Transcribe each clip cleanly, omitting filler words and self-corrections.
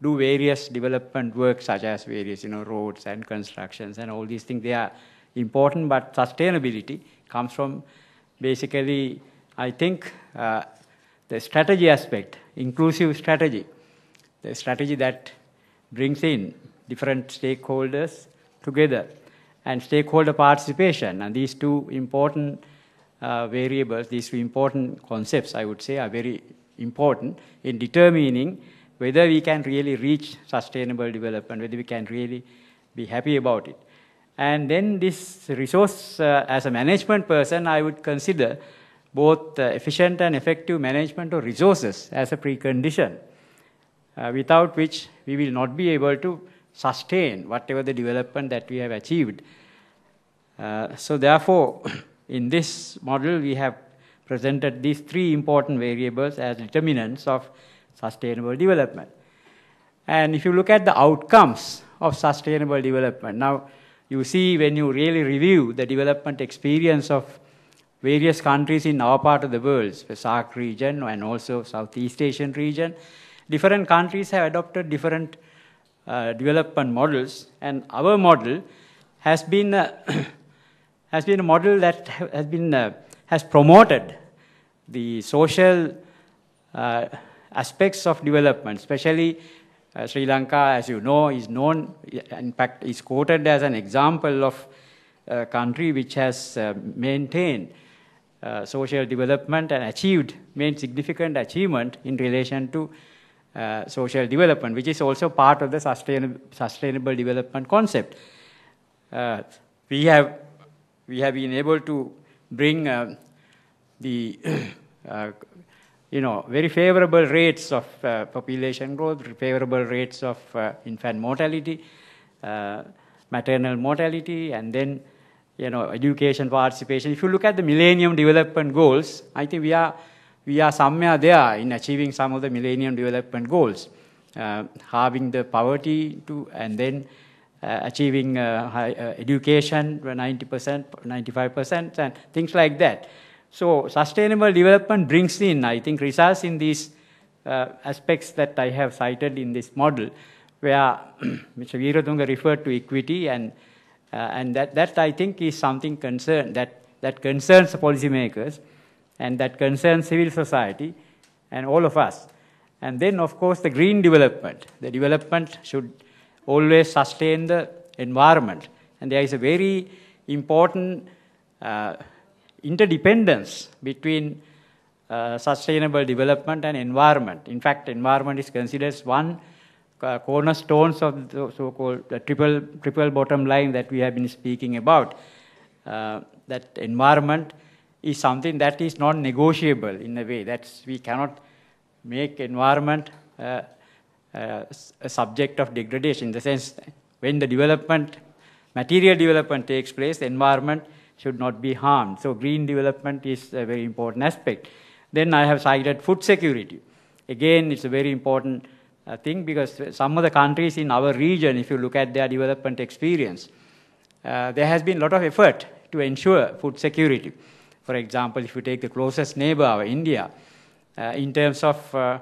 do various development work such as various, roads and constructions and all these things. They are important, but sustainability comes from basically, I think, the strategy aspect, inclusive strategy, the strategy that brings in different stakeholders together and stakeholder participation. And these two important variables, these two important concepts, I would say, are very important in determining whether we can really reach sustainable development, whether we can really be happy about it. And then this resource, as a management person, I would consider both efficient and effective management of resources as a precondition, without which we will not be able to sustain whatever the development that we have achieved. So therefore, in this model, we have presented these three important variables as determinants of sustainable development. And if you look at the outcomes of sustainable development, now you see when you really review the development experience of various countries in our part of the world, the SAARC region and also Southeast Asian region, different countries have adopted different development models, and our model has been a model that has promoted the social aspects of development, especially Sri Lanka, as you know, is known, in fact, is quoted as an example of a country which has maintained social development and made significant achievement in relation to social development, which is also part of the sustainable development concept. We have been able to bring the very favorable rates of population growth, favorable rates of infant mortality, maternal mortality, and then education participation. If you look at the Millennium Development Goals, I think we are somewhere there in achieving some of the Millennium Development Goals, halving the poverty and then achieving high education 90%, 95%, and things like that. So sustainable development brings in, I think, results in these aspects that I have cited in this model, where Mr. Weerathunga referred to equity, and that I think is something that concerns the policymakers, and that concerns civil society and all of us. And then, of course, the green development. The development should always sustain the environment, and there is a very important interdependence between sustainable development and environment. In fact, environment is considered one cornerstones of the so-called triple bottom line that we have been speaking about. That environment is something that is non-negotiable in a way. We cannot make environment a subject of degradation, in the sense when the material development takes place, the environment should not be harmed. So green development is a very important aspect. Then I have cited food security. Again, it's a very important thing, because some of the countries in our region, if you look at their development experience, there has been a lot of effort to ensure food security. For example, if you take the closest neighbor, India, in terms of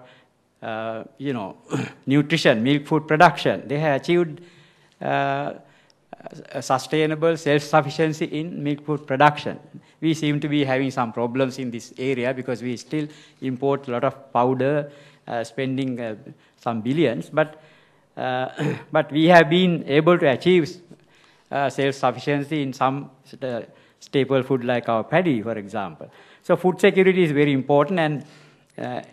nutrition, milk food production, they have achieved sustainable self-sufficiency in milk food production. We seem to be having some problems in this area because we still import a lot of powder, spending some billions, but we have been able to achieve self-sufficiency in some staple food like our paddy, for example. So food security is very important, and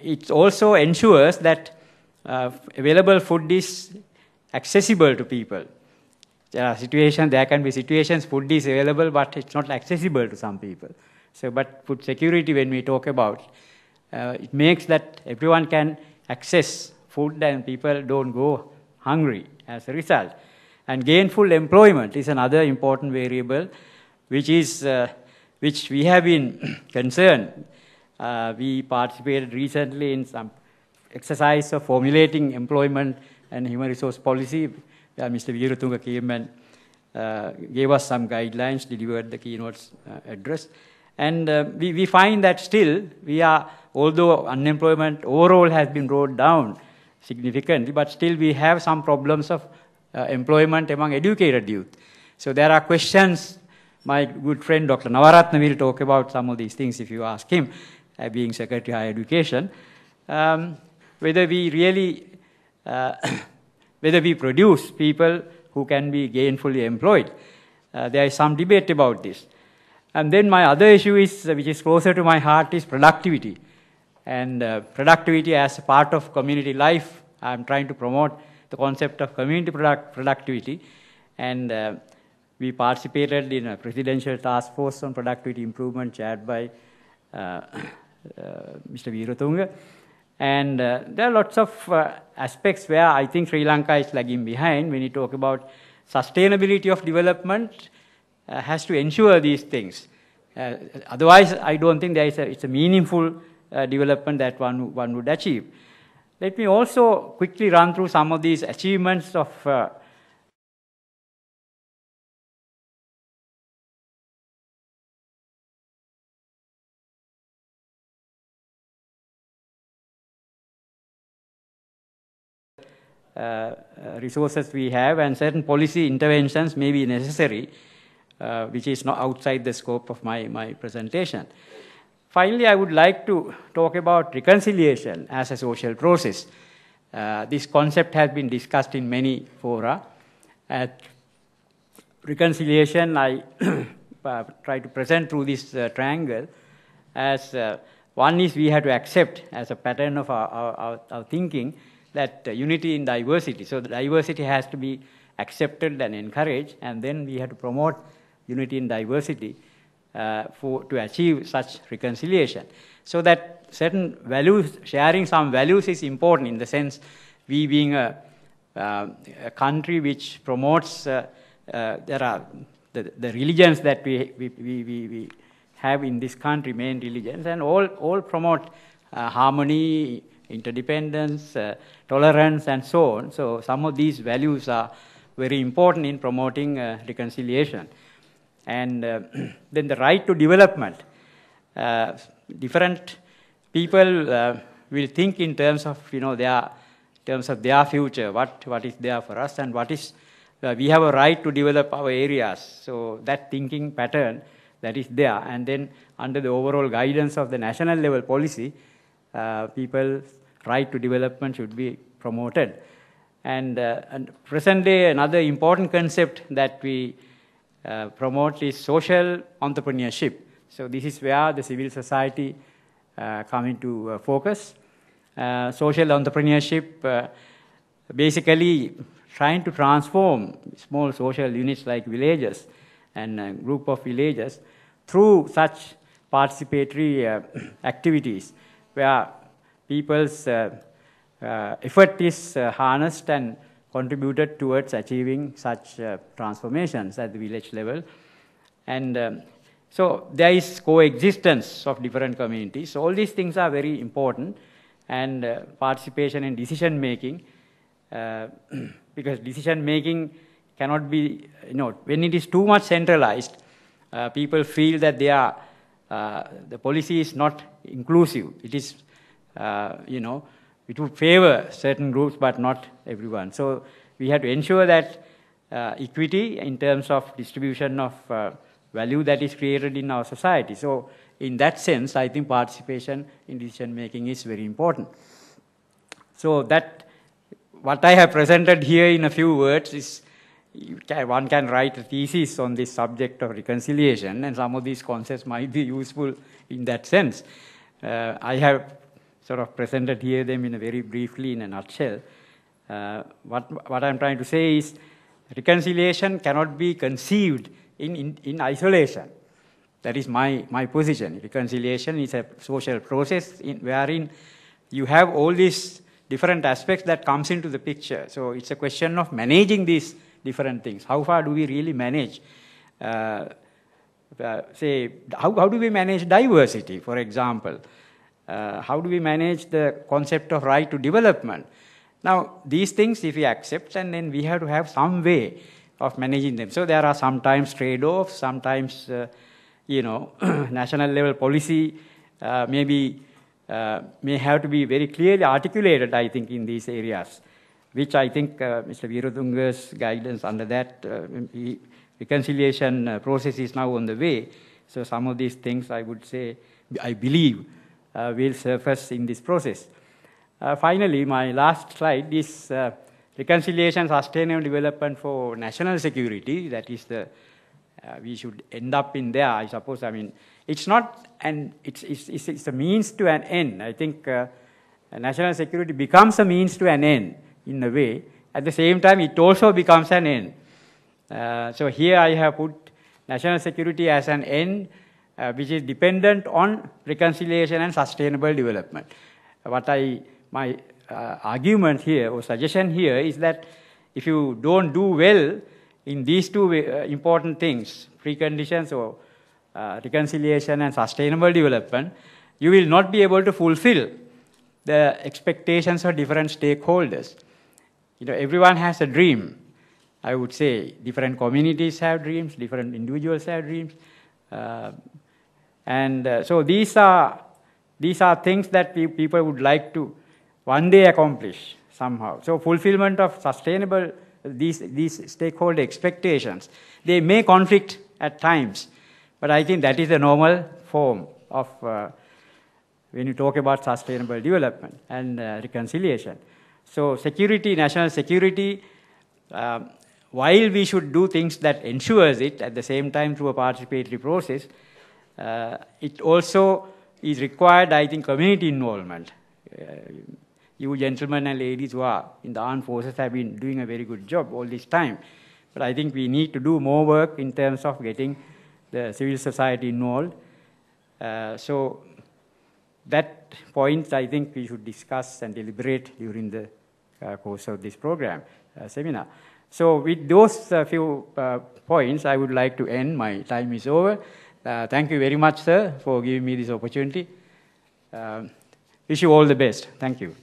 it also ensures that available food is accessible to people. There can be situations food is available, but it's not accessible to some people. So, but food security, when we talk about, it makes that everyone can access food and people don't go hungry as a result. And gainful employment is another important variable, which we have been concerned. We participated recently in some exercise of formulating employment and human resource policy. Mr. Weerathunga came and gave us some guidelines, delivered the keynote address. And we find that still although unemployment overall has been brought down, significantly, but still we have some problems of employment among educated youth. So there are questions. My good friend Dr. Navaratna will talk about some of these things if you ask him, being Secretary of Higher Education. Whether we really, whether we produce people who can be gainfully employed. There is some debate about this. And then my other issue is, which is closer to my heart, is productivity. And productivity as a part of community life. I'm trying to promote the concept of community productivity. And we participated in a presidential task force on productivity improvement chaired by Mr. Veeratunga. And there are lots of aspects where I think Sri Lanka is lagging behind when you talk about sustainability of development. Has to ensure these things. Otherwise, I don't think it's a meaningful development that one would achieve. Let me also quickly run through some of these achievements of resources we have, and certain policy interventions may be necessary, which is not outside the scope of my presentation. Finally, I would like to talk about reconciliation as a social process. This concept has been discussed in many fora. At reconciliation, I try to present through this triangle as one is we have to accept as a pattern of our thinking that unity in diversity. So the diversity has to be accepted and encouraged, and then we have to promote unity in diversity to achieve such reconciliation. So that certain values, sharing some values is important in the sense we being a country which promotes, there are the religions that we have in this country, main religions, and all promote harmony, interdependence, tolerance, and so on. So some of these values are very important in promoting reconciliation. And then the right to development. Different people will think in terms of their future, what is there for us, and what is we have a right to develop our areas. So that thinking pattern that is there, and then under the overall guidance of the national level policy, people's right to development should be promoted. And present day, another important concept that we promote is social entrepreneurship. So this is where the civil society come into focus. Social entrepreneurship basically trying to transform small social units like villages and a group of villages through such participatory activities where people's effort is harnessed and contributed towards achieving such transformations at the village level. And so there is coexistence of different communities. So all these things are very important, and participation in decision making, because decision making cannot be, when it is too much centralized, people feel that the policy is not inclusive. It is, it would favor certain groups but not everyone. So we have to ensure that equity in terms of distribution of value that is created in our society. So in that sense, I think participation in decision making is very important. So that what I have presented here in a few words is one can write a thesis on this subject of reconciliation, and some of these concepts might be useful in that sense. I have sort of presented here them in a very briefly in a nutshell. What I'm trying to say is reconciliation cannot be conceived in isolation. That is my position. Reconciliation is a social process wherein you have all these different aspects that comes into the picture. So it's a question of managing these different things. How far do we really manage? Say, how do we manage diversity, for example? How do we manage the concept of right to development? Now, these things, if we accept, and then we have to have some way of managing them. So there are sometimes trade-offs, sometimes, national level policy may be may have to be very clearly articulated, I think, in these areas, which I think Mr. Veeratunga's guidance under that reconciliation process is now on the way. So some of these things, I would say, I believe, will surface in this process. Finally, my last slide is reconciliation, sustainable development for national security. That is the, we should end up in there, I suppose. I mean, it's not, it's a means to an end. I think national security becomes a means to an end in a way. At the same time, it also becomes an end. So here I have put national security as an end, which is dependent on reconciliation and sustainable development. My argument here or suggestion here is that if you don't do well in these two important things, preconditions or reconciliation and sustainable development, you will not be able to fulfill the expectations of different stakeholders. You know, everyone has a dream. I would say different communities have dreams, different individuals have dreams. So these are things that people would like to one day accomplish somehow. So fulfillment of sustainable, these stakeholder expectations, they may conflict at times, but I think that is the normal form of when you talk about sustainable development and reconciliation. So security, national security, while we should do things that ensures it at the same time through a participatory process, it also is required, I think, community involvement. You gentlemen and ladies who are in the armed forces have been doing a very good job all this time. But I think we need to do more work in terms of getting the civil society involved. So that point, I think we should discuss and deliberate during the course of this program, seminar. So with those few points, I would like to end. My time is over. Thank you very much, sir, for giving me this opportunity. Wish you all the best. Thank you.